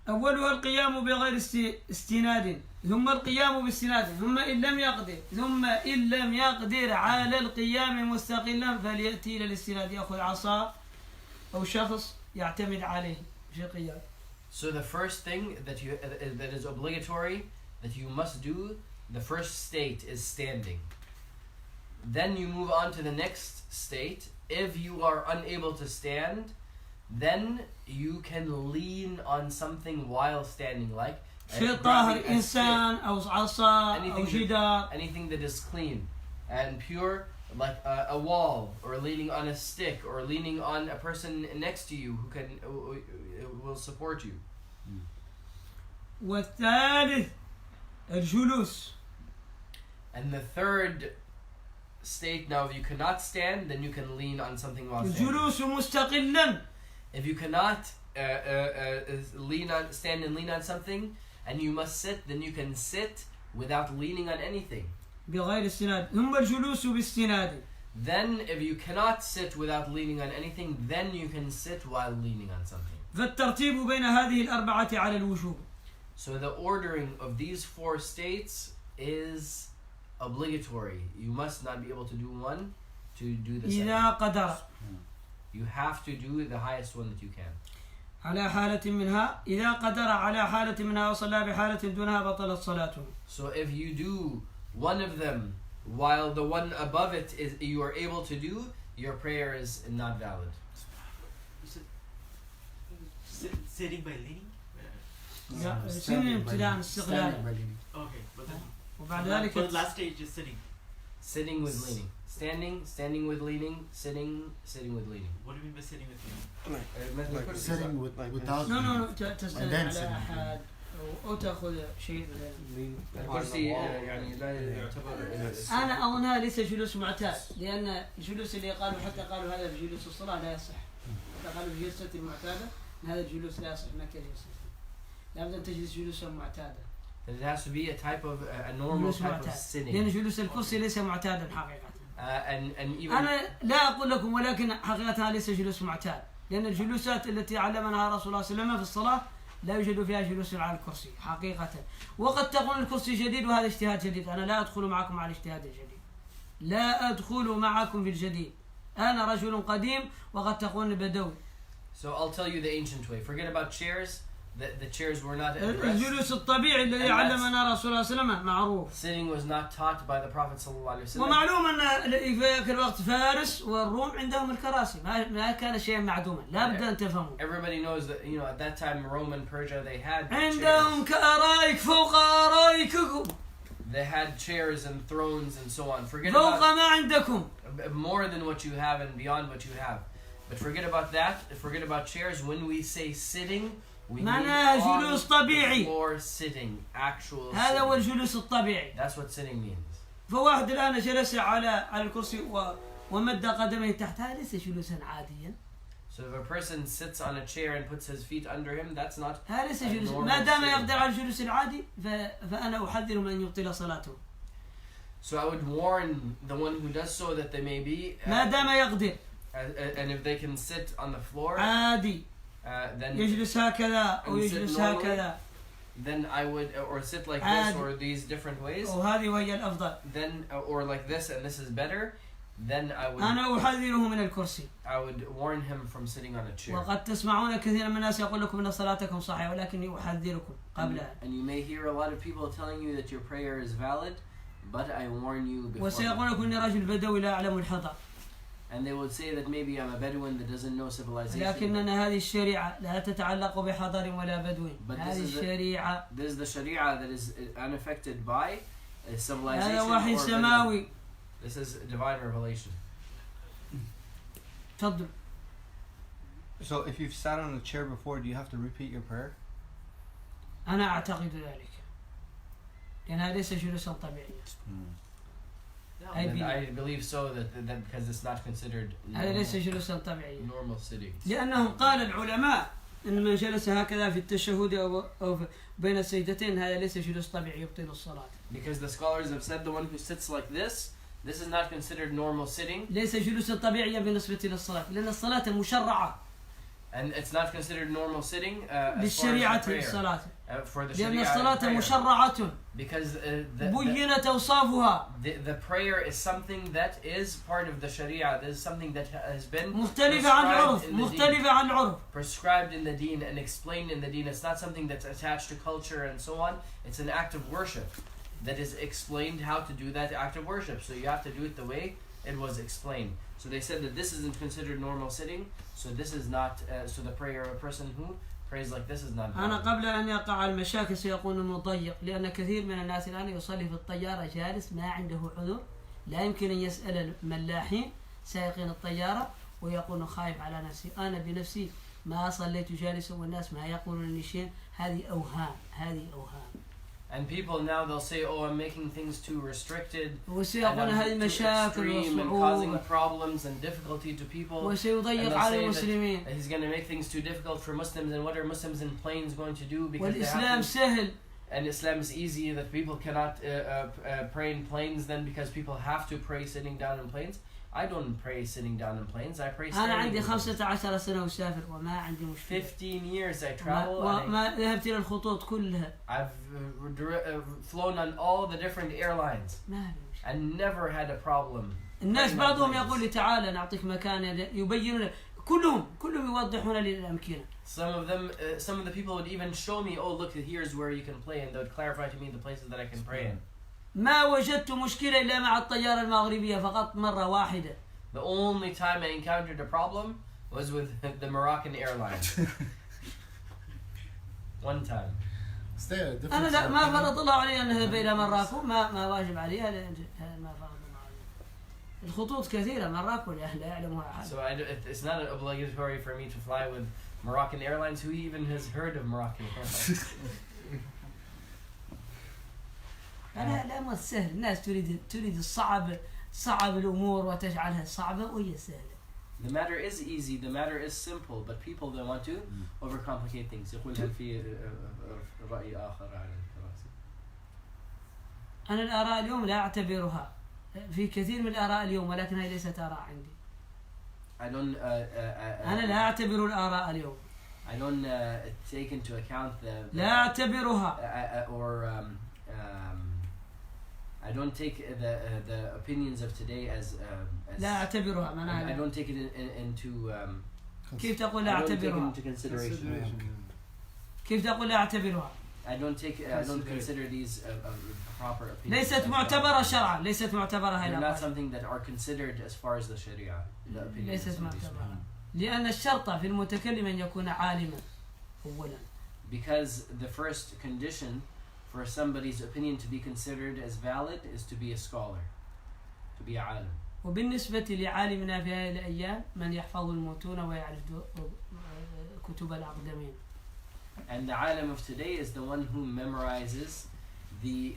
أولها القيام بغير استناد، ثم القيام باستناد، ثم إن لم يقدر على القيام مستقلا فليأتي إلى الاستناد، يأخذ عصا أو شخص يعتمد عليه في القيام. So the first thing that is obligatory that you must do, the first state is standing. Then you move on to the next state. If you are unable to stand, then you can lean on something while standing, like شيء طاهر إنسان أو عصا أو جدار. Anything that is clean and pure, like a wall, or leaning on a stick, or leaning on a person next to you who will support you. والثالث الجلوس. And the third state, now if you cannot stand, then you can lean on something while standing. الجلوس مستقلا. If you cannot stand and lean on something, and you must sit, then you can sit without leaning on anything. بغير استناد. ثم الجلوس باستناد. Then if you cannot sit without leaning on anything, then you can sit while leaning on something. فالترتيب بين هذه الأربعة على الوجوب. So the ordering of these four states is obligatory. You must not be able to do one to do the second. إذا قدر. You have to do the highest one that you can. على حالة منها إذا قدر على حالة منها وصلى بحالة دونها بطلت صلاته. So if you do one of them while the one above it is you are able to do, your prayer is not valid. Sitting by leaning? سن ابتداء استقلال. Okay, but then وبعد ذلك the last stage is sitting. Sitting with leaning. Standing with leaning, sitting with leaning. What do you mean by sitting with leaning? Like sitting without. No. تستند على أحد أو تأخذ شيء. الكرسي يعني لا يعتبر. أنا أظن هذا ليس جلوس معتاد، لأن الجلوس اللي قالوا هذا بجلوس الصلاة لا يصح. قالوا الجلسة المعتادة هذا الجلوس لا يصح، ما كجلوس. لابد أن تجلس جلوسا معتادا. It has to be a type of a normal type of sitting. لأن جلوس الكرسي ليس معتادا حقيقة. And even أنا لا أقول لكم، ولكن حقيقة ليس جلوس معتاد، لأن الجلوسات التي علمنا رسول الله صلى الله عليه وسلم في الصلاة لا يوجد فيها جلوس على الكرسي حقيقة. وقد تكون الكرسي جديد وهذا اجتهاد جديد، أنا لا أدخل معكم على الاجتهاد الجديد، لا أدخل معكم في الجديد، أنا رجل قديم وقد تكون بدوي. So I'll tell you the ancient way. Forget about chairs. The chairs were not addressed. الجلوس الطبيعي الذي علمنا رسول الله صلى الله عليه وسلم معروف. Sitting was not taught by the Prophet صلى الله عليه وسلم. ومعلوم أن في ذاك الوقت فارس والروم عندهم الكراسي، ما كان شيئا معدوما، لا بد أن تفهموا. Everybody knows that, you know, at that time Rome and Persia they had عندهم كأرائك فوق أرائككم. They had chairs and thrones and so on. Forget فوق about ما عندكم. more than what you have and beyond what you have. But forget about that. Forget about chairs. When we say sitting, we mean on the floor sitting, actual هذا هو sitting. الجلوس الطبيعي. That's what sitting means. فواحد الآن جلس على الكرسي ومد قدميه تحت، هذا ليس جلوسا عاديا. So if a person sits on a chair and puts his feet under him, that's not هذا ليس جلوس. ما دام يقدر على الجلوس العادي فأنا أحذر من أن يبطل صلاته. So I would warn the one who does so that they may be ما دام يقدر. and if they can sit on the floor عادي. then يجلس هكذا أو يجلس هكذا. Then I would, or sit like this or these different ways. وهذه وهي الأفضل. Then or like this and this is better. Then أنا أحذره من الكرسي. I would warn him from sitting on a chair. وقد تسمعون كثيرا من الناس يقول لكم إن صلاتكم صحيحة، ولكني أحذركم قبلها. And you may hear a lot of people telling you that your prayer is valid, but I warn you before. وسيقول لكم إني رجل بدوي لا أعلم الحضر. And they would say that maybe I'm a Bedouin that doesn't know civilization. لكننا هذه الشريعة لا تتعلق بحضر ولا بدو. هذه الشريعة. This is the Sharia that is unaffected by civilization. هذا وحي سماوي. This is divine revelation. تفضل. So if you've sat on a chair before, do you have to repeat your prayer? أنا أعتقد ذلك. لأن هذا ليس جلوسا طبيعيا. I believe so that because it's not considered هذا ليس جلوسا طبيعيا. normal sitting. لأنهم قال العلماء إن من جلس هكذا في التشهد أو بين السجدتين هذا ليس جلوس طبيعي يبطل الصلاة. Because the scholars have said the one who sits like this is not considered normal sitting. ليس جلوسا طبيعيا بالنسبة للصلاة، لأن الصلاة مشرعة. And it's not considered normal sitting as far as بالشريعة the prayer. الصلاة For the لأن Sharia الصلاة prayer. مشرعة Because بينت أوصافها the prayer is something that is part of the Sharia. This is something that has been مختلفة عن العرف prescribed in the مختلفة deen. عن العرف Prescribed in the deen and explained in the deen. It's not something that's attached to culture and so on. It's an act of worship that is explained how to do that act of worship. So you have to do it the way it was explained. So they said that this isn't considered normal sitting. So this is not. So the prayer of a person who prays like this is not. أنا قبل أن يقع المشاكل سيكون مضيق لأن كثير من الناس الآن يصلي في الطيارة جالس ما عنده عذر لا يمكن أن يسأل الملاحين سائقين الطيارة ويقول خايف على نفسي أنا بنفسي ما صليت جالسا والناس ما يقولون لي شيء هذه أوهام And people now they'll say, "Oh, I'm making things too restricted, and وسيقولون I'm هذه too مشاكل extreme and causing وصعوبة problems and difficulty to people." And وسيضيق they'll على say المسلمين that he's going to make things too difficult for Muslims. And what are Muslims in planes going to do? Because they والإسلام have to, سهل and Islam is easy. That people cannot pray in planes then because people have to pray sitting down in planes. I don't pray sitting down in planes. I pray أنا standing. عندي in planes. 15 سنة وسافر وما عندي مشكلة 15 years I travel. and وما ذهبت إلى الخطوط كلها I've flown on all the different airlines ما في مشكلة and never had a problem. الناس praying on بعضهم planes. يقول لي تعالى نعطيك مكان يبين لك كلهم يوضحون لي الأمكنة Some of them, some of the people would even show me, oh look, here's where you can play, and they would clarify to me the places that I can pray in. ما وجدت مشكلة إلا مع الطيارة المغربية فقط مرة واحدة The only time I encountered a problem was with the Moroccan airlines. One time. أنا لا ما فرض الله علي أن أذهب إلى مراكو ما واجب علي هذا ما فرض الله علي الخطوط كثيرة مراكو لا يعلمها أحد So it's not obligatory for me to fly with Moroccan airlines. Who even has heard of Moroccan airlines? لا ما سهل الناس تريد الصعب صعب الأمور وتجعلها صعبة وهي سهلة. The matter is easy, the matter is simple, but people they want to overcomplicate things. يقول هل في رأي آخر على الكراسي؟ أنا الآراء اليوم لا أعتبرها في كثير من الآراء اليوم ولكن هي ليست آراء عندي. أنا لا أعتبر الآراء اليوم. I don't take into account the لا أعتبرها. or I don't take the opinions of today as لا أعتبرها I معناها. don't take it into كيف تقول لا I don't take it أعتبرها؟ into consideration. كيف تقول لا أعتبرها؟ I don't consider these proper opinions. ليست معتبرة شرعا ليست معتبرة هاي They're not الأقوال. something that are considered as far as the Sharia. The opinions ليست of these معتبرة people. لأن الشرط في المتكلم أن يكون عالما أولا. Because the first condition for somebody's opinion to be considered as valid is to be a scholar, to be a alim. وبالنسبة لعالمنا في هذه الأيام من يحفظ المتون ويعرف كتب الأقدمين. And the alim of today is the one who memorizes the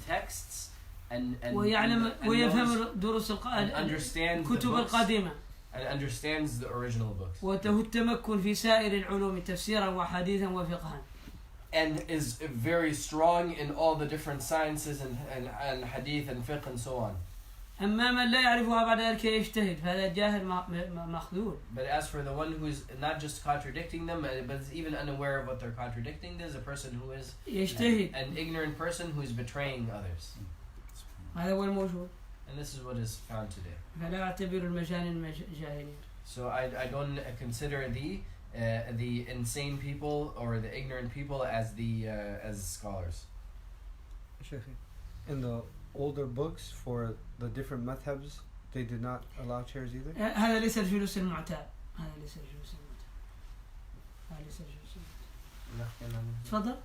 texts and ويعلم ويفهم دروس understands the الكتب books القديمة. and understands the original books. وله التمكن في سائر العلوم تفسيرا وحديثا وفقها. And is very strong in all the different sciences and hadith and fiqh and so on. أما من لا يعرفها بعد ذلك يجتهد فهذا جاهل مخذول. But as for the one who's not just contradicting them, but is even unaware of what they're contradicting, there's a person who is يجتهد. an ignorant person who is betraying others. هذا هو الموجود. And this is what is found today. فلا أعتبر المجانين جاهلين. So I don't consider the insane people or the ignorant people as scholars. In the older books for the different madhabs, they did not allow chairs either? هذا ليس الجلوس المعتاد. هذا ليس الجلوس المعتاد. هذا ليس الجلوس المعتاد. تفضل.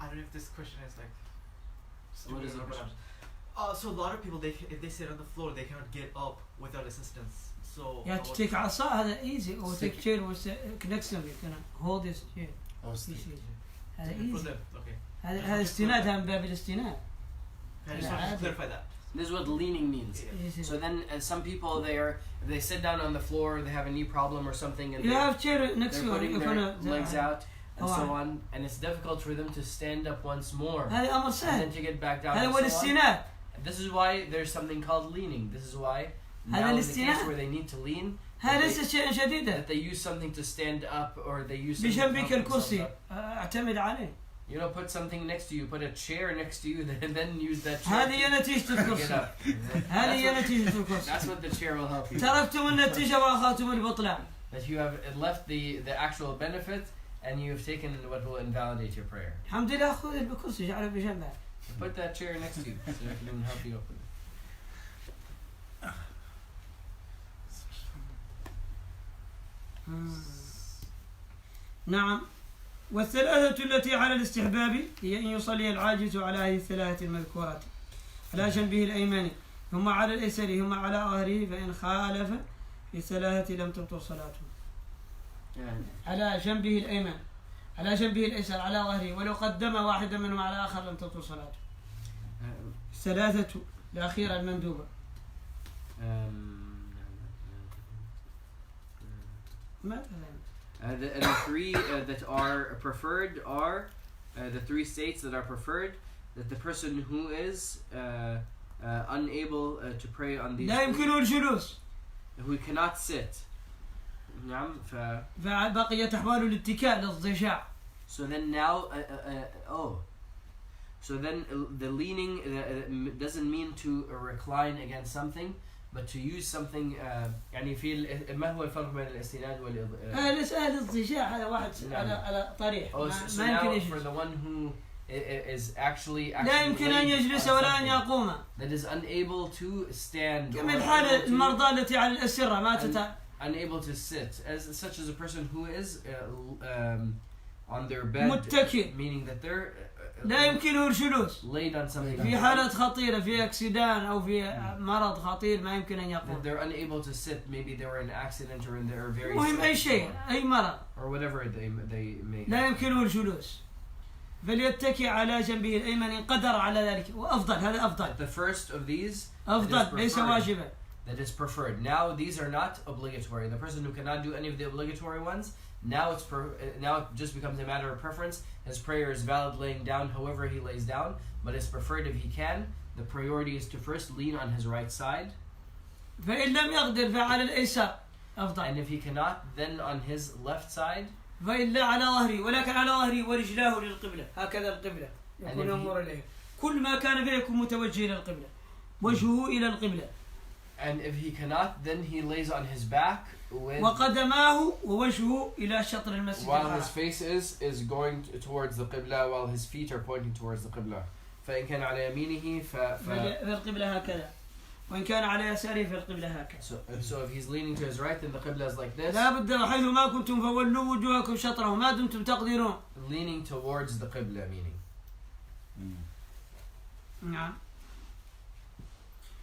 I don't know if this question is like. What is the question? So a lot of people, if they sit on the floor, they cannot get up without assistance. So. Yeah, to take عصا هذا easy or take chair or next to you can hold this chair. هذا For easy. them, okay. هذا استناد من باب الاستناد. I just want to clarify that. This is what leaning means. Yeah. So then some people if they sit down on the floor, they have a knee problem or something, and You have chair next to they're putting you. their legs out and so on, and it's difficult for them to stand up once more هذا أمر and سهل. then to get back down. هذا And هو so on. الاستناد. This is why there's something called leaning. This is why now in the case where they need to lean, هذا ليس شيئا شديدا. that they use something to stand up or they use something to بجنبك help themselves الكرسي up. اعتمد عليه. You know, put something next to you, put a chair next to you, and then use that chair. هذه هي نتيجة to get الكرسي. up. هذه هي نتيجة الكرسي. That's what the chair will help you. تركتم النتيجة وأخذتم البطلان. That you have left the actual benefit and you've taken what will invalidate your prayer. الحمد لله خذ الكرسي جعله بجنبه. Put that chair next to you so it can help you open it. نعم. والثلاثة التي على الاستحباب هي أن يصلي العاجز على هذه الثلاثة المذكورات على جنبه الأيمن ثم على الأيسر ثم على ظهره فإن خالف في الثلاثة لم تبطل صلاته. على جنبه الأيمن على جنبه الأيسر على ظهره ولو قدم واحدا منهم على آخر لم تبطل صلاته. الثلاثة الأخيرة المندوبة. The three that are preferred are the three states that are preferred, that the person who is unable to pray on these لا يمكنه الجلوس who cannot sit. نعم. فبقيت أحوال الاتكاء للضجاع. So then now so then the leaning doesn't mean to recline against something, but to use something يعني في ما هو الفرق بين الاستناد أهل الضجاع هذا واحد على طريح ما يمكن now يجلس. for the one who is actually لا يمكن أن يجلس ولا أن يقوم. that is unable to stand كما الحالة المرضى التي على الأسرة ما unable to sit, as such as a person who is on their bed متكئ. meaning that they're لا يمكنه الجلوس. laid on something في حالة خطيرة في أكسيدان أو في مرض خطير ما يمكن أن that يقوم. they're unable to sit, maybe they were in an accident or they're very مهم أي sick شيء أي مرض or whatever they may لا يمكنه الجلوس فليتكئ على جنبه الأيمن إن قدر على ذلك وأفضل. هذا أفضل. The first of these أفضل ليس واجبا. that is preferred. Now these are not obligatory. The person who cannot do any of the obligatory ones, now now it just becomes a matter of preference. His prayer is valid laying down however he lays down, but it's preferred if he can. The priority is to first lean on his right side. فإن لم يقدر فعلى الأيسر أفضل. And if he cannot, then on his left side. فإلا على ظهري ولكن على ظهري ورجلاه للقبلة هكذا القبلة يكون ينظر إليه كل ما كان فيه يكون متوجه إلى القبلة وجهه إلى القبلة. And if he cannot, then he lays on his back with وقدماه ووجهه إلى شطر المسجد while his face is going towards the qibla, while his feet are pointing towards the qibla. فإن كان على يمينه فالقبلة هكذا وإن كان على يساره فالقبلة هكذا. So if he's leaning to his right, then the qibla is like this. لا بد حيث ما كنتم فولوا وجوهكم شطره ما دمتم تقدرون. Leaning towards the qibla, meaning. نعم.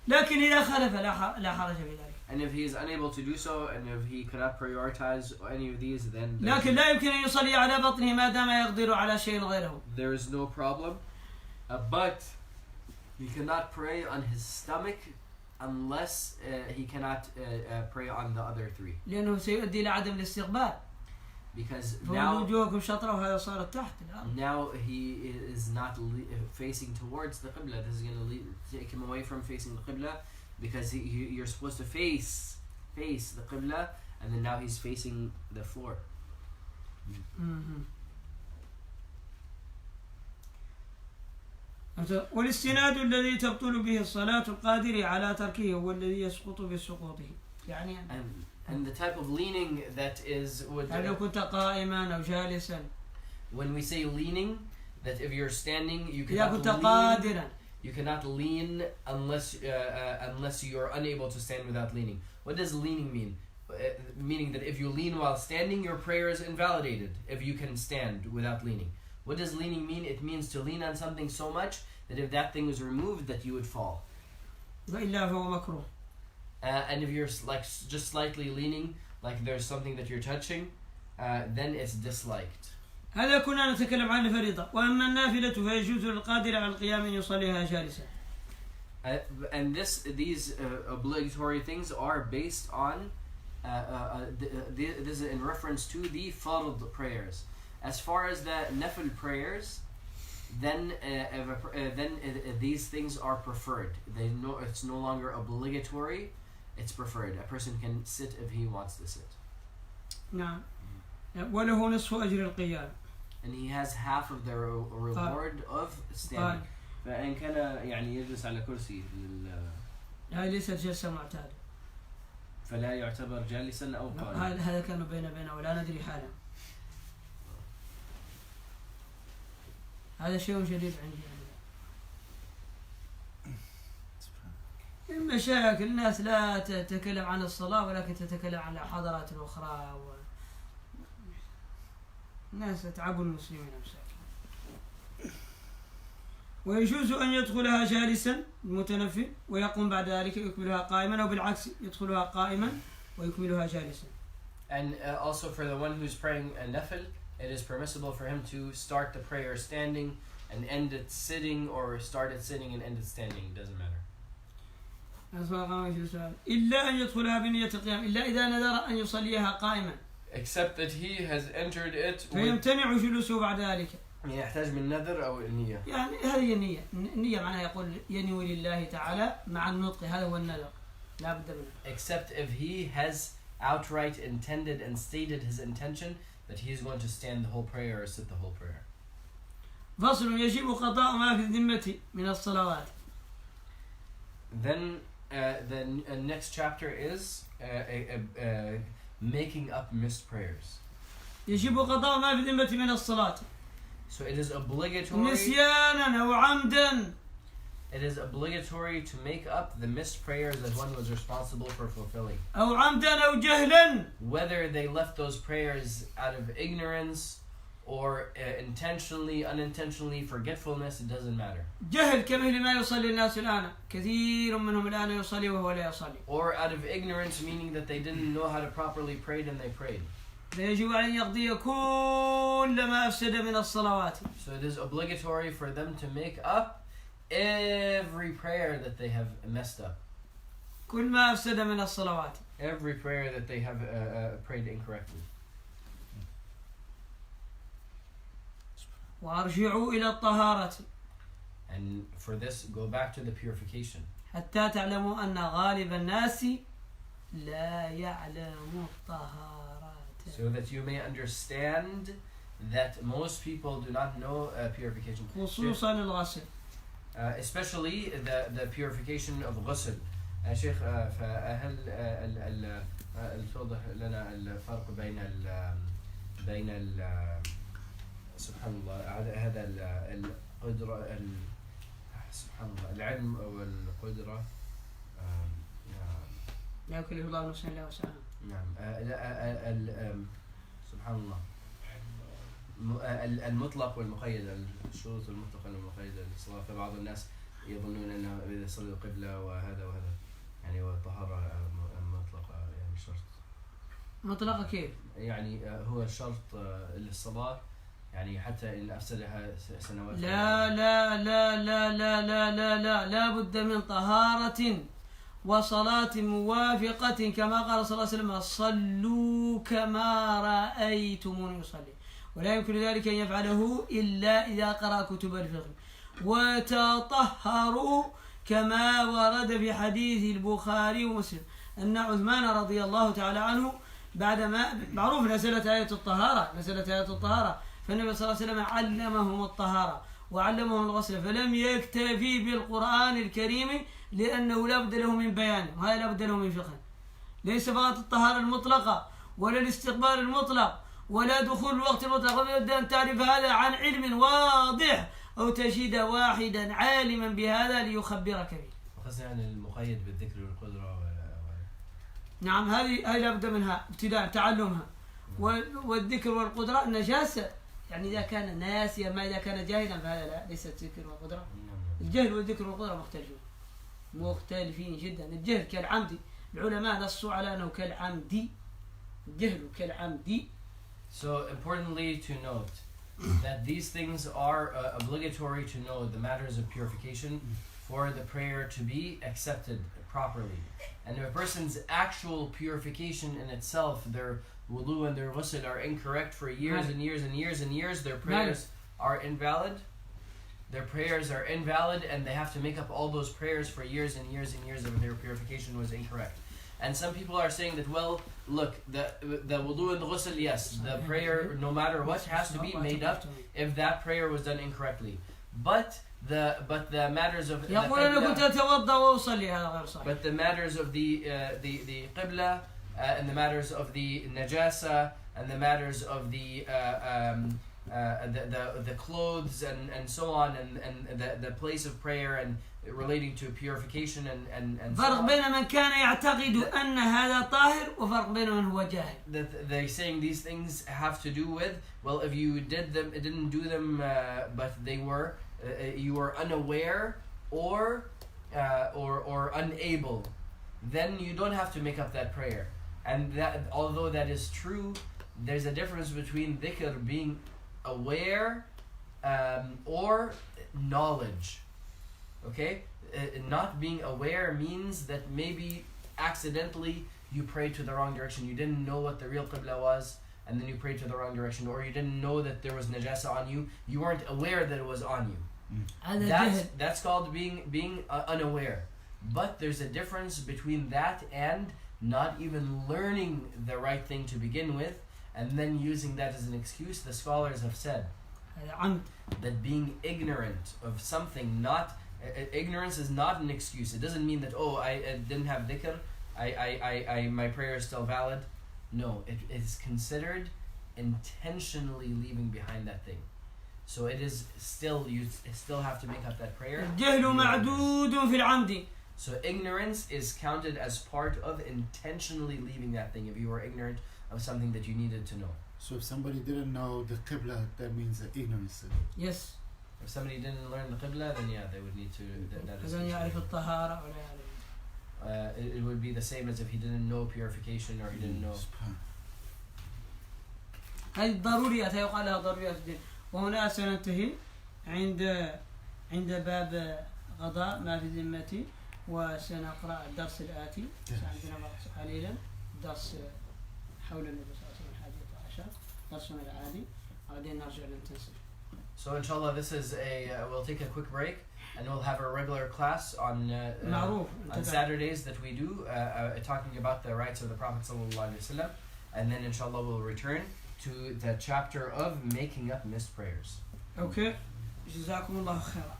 لكن إذا خلف لا حرج في ذلك. And if he is unable to do so, and if he cannot prioritize any of these, then لكن لا يمكن أن يصلي على بطنه ما دام يقدر على شيء غيره. there is no problem, but he cannot pray on his stomach unless he cannot pray on the other three. لأنه سيؤدي إلى عدم الاستقبال. Because فولوا وجوهكم شطره وهذا صار تحت الأرض. now he is not facing towards the qibla. This is going to take him away from facing the qibla, because you're supposed to face the qibla, and then now he's facing the floor. والاستناد الذي تبطل به الصلاة القادر على تركه هو الذي يسقط بسقوطه. يعني and the type of leaning that is لو كنت قائما أو جالسا. When we say leaning, that if you're standing, you cannot lean unless you're unable to stand without leaning. What does leaning mean? Meaning that if you lean while standing, your prayer is invalidated if you can stand without leaning. What does leaning mean? It means to lean on something so much that if that thing was removed, that you would fall. وإلا فهو مكروه. And if you're like just slightly leaning, like there's something that you're touching, then it's disliked. هذا كنا نتكلم عن الفريضة. وأما النافلة فيجوز للقادر على القيام أن يصليها جالسا. And these obligatory things are based on this is in reference to the fard prayers. As far as the nafil prayers, then these things are preferred. It's no longer obligatory. it's preferred. A person can sit if he wants to sit. نعم. وله نصف أجر القيام. And he has half of the reward of standing. فإن كان يعني يجلس على كرسي هاي ليست جلسة معتادة. فلا يعتبر جالسا أو قائما. هذا كانوا بيننا ولا ندري حالا. هذا شيء جديد عندي. مشاكل الناس لا تتكلم عن الصلاة ولكن تتكلم عن الحضارات الأخرى الناس يتعبوا المسلمين مساكين. ويجوز أن يدخلها جالسا المتنفل ويقوم بعد ذلك يكملها قائما أو بالعكس يدخلها قائما ويكملها جالسا. And also for the one who's praying a nafil, it is permissible for him to start the prayer standing and end it sitting, or start it sitting and end it standing. It doesn't matter. إلا أن يدخلها بنية القيام إلا إذا نذر أن يصليها قائما. Except that he has entered it. فيمتنع جلوسه بعد ذلك. يحتاج من نذر أو النية. يعني هذه النية. النية معناها يقول ينوي لله تعالى مع النطق، هذا هو النذر. لا بد منه. Except if he has outright intended and stated his intention that he is going to stand the whole prayer or sit the whole prayer. فصل يجب قضاء ما في الذمة من الصلوات. Then the next chapter is making up missed prayers. يجب قضاء ما في الذمة من الصلاة. So it is obligatory. نسيانا أو عمدا. It is obligatory to make up the missed prayers that one was responsible for fulfilling. أو عمدا أو جهلا. Whether they left those prayers out of ignorance or intentionally, unintentionally, forgetfulness, it doesn't matter. جهل كمثل ما يصلي الناس الآن، كثير منهم الآن يصلي وهو لا يصلي. Or out of ignorance, meaning that they didn't know how to properly pray and they prayed. فيجب أن يقضي كل ما أفسد من الصلوات. So it is obligatory for them to make up every prayer that they have messed up. كل ما أفسد من الصلوات. Every prayer that they have prayed incorrectly. وارجعوا إلى الطهارة. And for this, go back to the purification. حتى تعلموا أن غالب الناس لا يعلم الطهارة. So that you may understand that most people do not know purification. خصوصا الغسل. Especially the purification of ghusl. شيخ فهل توضح لنا الفرق بين سبحان الله هذا القدرة سبحان الله العلم والقدرة لا يكلف الله نفسا إلا وسعها. نعم سبحان الله المطلق والمقيد الشروط المطلقة والمقيدة للصلاة. فبعض الناس يظنون أنه إذا صلوا القبلة وهذا يعني والطهارة مطلقة يعني شرط. مطلقة كيف؟ يعني هو شرط للصلاة يعني حتى إن أفسدها سنوات. لا لا لا لا لا لا لا لا لا بد من طهارة وصلاة موافقة كما قال صلى الله عليه وسلم صلوا كما رأيتموني يصلي. ولا يمكن ذلك أن يفعله إلا إذا قرأ كتب الفقه. وتطهروا كما ورد في حديث البخاري ومسلم أن عثمان رضي الله تعالى عنه بعدما معروف نزلت آية الطهارة فالنبي صلى الله عليه وسلم علمهم الطهارة وعلمهم الغسل فلم يكتفي بالقرآن الكريم لأنه لا بد له من بيان وهذا لا بد له من فقه. ليس فقط الطهارة المطلقة ولا الاستقبال المطلق ولا دخول الوقت المطلق، لابد أن تعرف هذا عن علم واضح أو تجد واحدا عالما بهذا ليخبرك به. وخاصة يعني المقيد بالذكر والقدرة نعم هذه لابد منها ابتداء تعلمها. والذكر والقدرة النجاسة يعني إذا كان ناسيا ما إذا كان جاهلا فهذا لا ليست ذكر والقدرة. الجهل والذكر والقدرة مختلفين جدا. الجهل كالعمد، العلماء نصوا على أنه كالعمد، الجهل كالعمد. So importantly to note that these things are obligatory to know the matters of purification for the prayer to be accepted properly. And if a person's actual purification in itself, their wudu and their ghusl are incorrect for years and years and years and years, their prayers are invalid. Their prayers are invalid and they have to make up all those prayers for years and years and years if their purification was incorrect. And some people are saying that, well, look, the wudu and the ghusl, yes, the prayer, no matter what, has to be made up if that prayer was done incorrectly. But the matters of يقول أنا كنت أتوضأ وأصلي هذا غير صحيح. but the matters of the qibla and the matters of the najasa and the matters of the clothes and so on and the place of prayer and relating to purification and so فرق on. بين من كان يعتقد أن هذا طاهر وفرق بين من هو جاهل. That they're saying these things have to do with, well, if you didn't do them, but they were you were unaware or unable, then you don't have to make up that prayer. And that, although that is true, there's a difference between dhikr being aware or knowledge. Okay, not being aware means that maybe accidentally you prayed to the wrong direction. You didn't know what the real qibla was, and then you prayed to the wrong direction, or you didn't know that there was najasa on you. You weren't aware that it was on you. That's called being unaware. But there's a difference between that and not even learning the right thing to begin with, and then using that as an excuse. The scholars have said that being ignorant of something, ignorance is not an excuse. It doesn't mean that, oh, I didn't have dhikr, my prayer is still valid. No, it is considered intentionally leaving behind that thing. So it is still, you still have to make up that prayer. الجهل معدود في العمد. So ignorance is counted as part of intentionally leaving that thing if you were ignorant of something that you needed to know. So if somebody didn't know the qibla, that means that ignorance. Yes. If somebody didn't learn the qibla, then yeah, they would need to. That is. It would be the same as if he didn't know purification or he didn't know. هذه الضروريات يقال لها ضروريات الدين. وهنا سننتهي عند باب قضاء ما في ذمتي، وسنقرأ الدرس الآتي. عندنا وقت قليلا، درس حول النبي صلى الله عليه وسلم 11 درسنا العادي، بعدين نرجع للتنسيق. So inshallah, this is we'll take a quick break and we'll have a regular class on Saturdays that we do talking about the rights of the Prophet ﷺ, and then inshallah we'll return to the chapter of making up missed prayers. Okay. جزاكم الله خيرا.